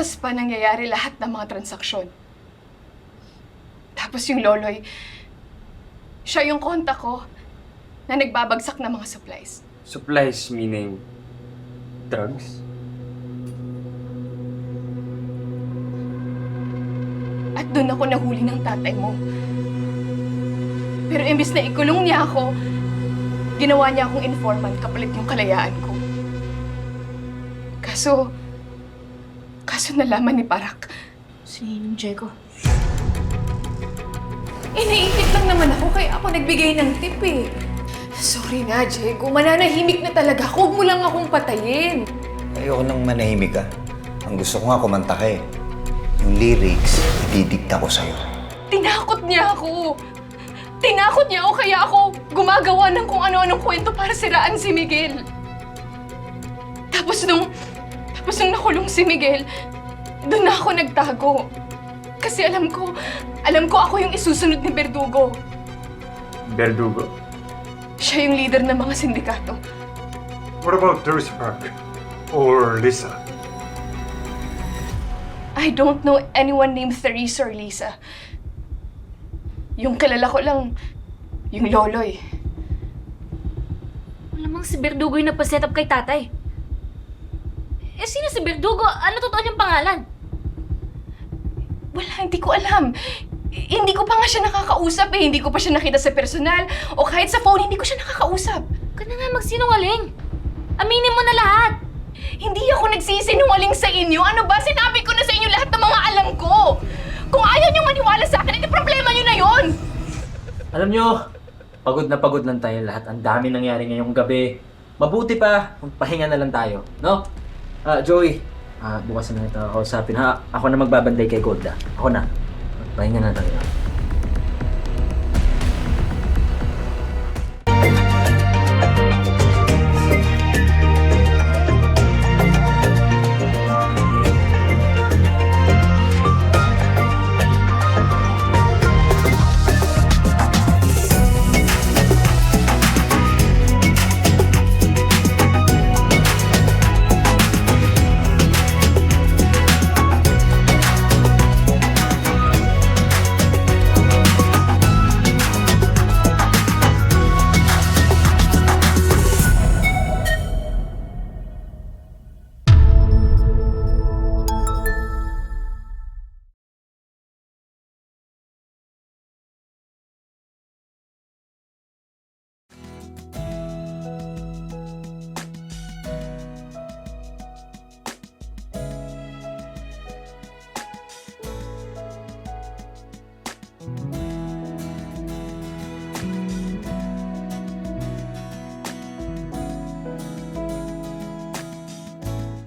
sa spa nangyayari lahat ng mga transaksyon. Tapos yung loloy, siya yung kontak ko na nagbabagsak ng mga supplies. Supplies meaning drugs? At doon ako nahuli ng tatay mo. Pero imbis na ikulong niya ako, ginawa niya akong informant kapalit yung kalayaan ko. Kaso nalaman ni Parak. Si Diego. Iniipit lang naman ako kaya ako nagbigay ng tip eh. Sorry na, Diego. Mananahimik na talaga. Huwag mo lang akong patayin. Ayoko nang manahimik ka. Ang gusto ko nga kumanta ka eh. Yung lyrics, ididikta ko sa'yo. Tinakot niya ako. Tinakot niya ako kaya ako gumagawa ng kung ano-anong kwento para siraan si Miguel. Tapos nung nakulong si Miguel, doon na ako nagtago. Kasi alam ko ako yung isusunod ni Verdugo. Verdugo? Siya yung leader ng mga sindikato. What about Teresa Park? Or Lisa? I don't know anyone named Theresa or Lisa. Yung kilala ko lang, yung loloy. Malamang si Verdugo yung nagpa-set up kay tatay. Eh, sino si Verdugo? Ano totoo niyang pangalan? Wala, hindi ko alam. Hindi ko pa nga siya nakakausap eh. Hindi ko pa siya nakita sa personal. O kahit sa phone, hindi ko siya nakakausap. Ka na nga magsinungaling. Aminin mo na lahat. Hindi ako nagsisinungaling sa inyo. Ano ba? Sinabi ko na sa inyo lahat ng mga alam ko. Kung ayaw niyong maniwala sa akin, edi problema niyo na yon. Alam nyo, pagod lang tayo lahat. Ang dami nangyari ngayong gabi. Mabuti pa, pahinga na lang tayo, no? Joey, bukas na ito kausapin ha. Ako na magbabantay kay Golda. Ako na. Pahinga na tayo.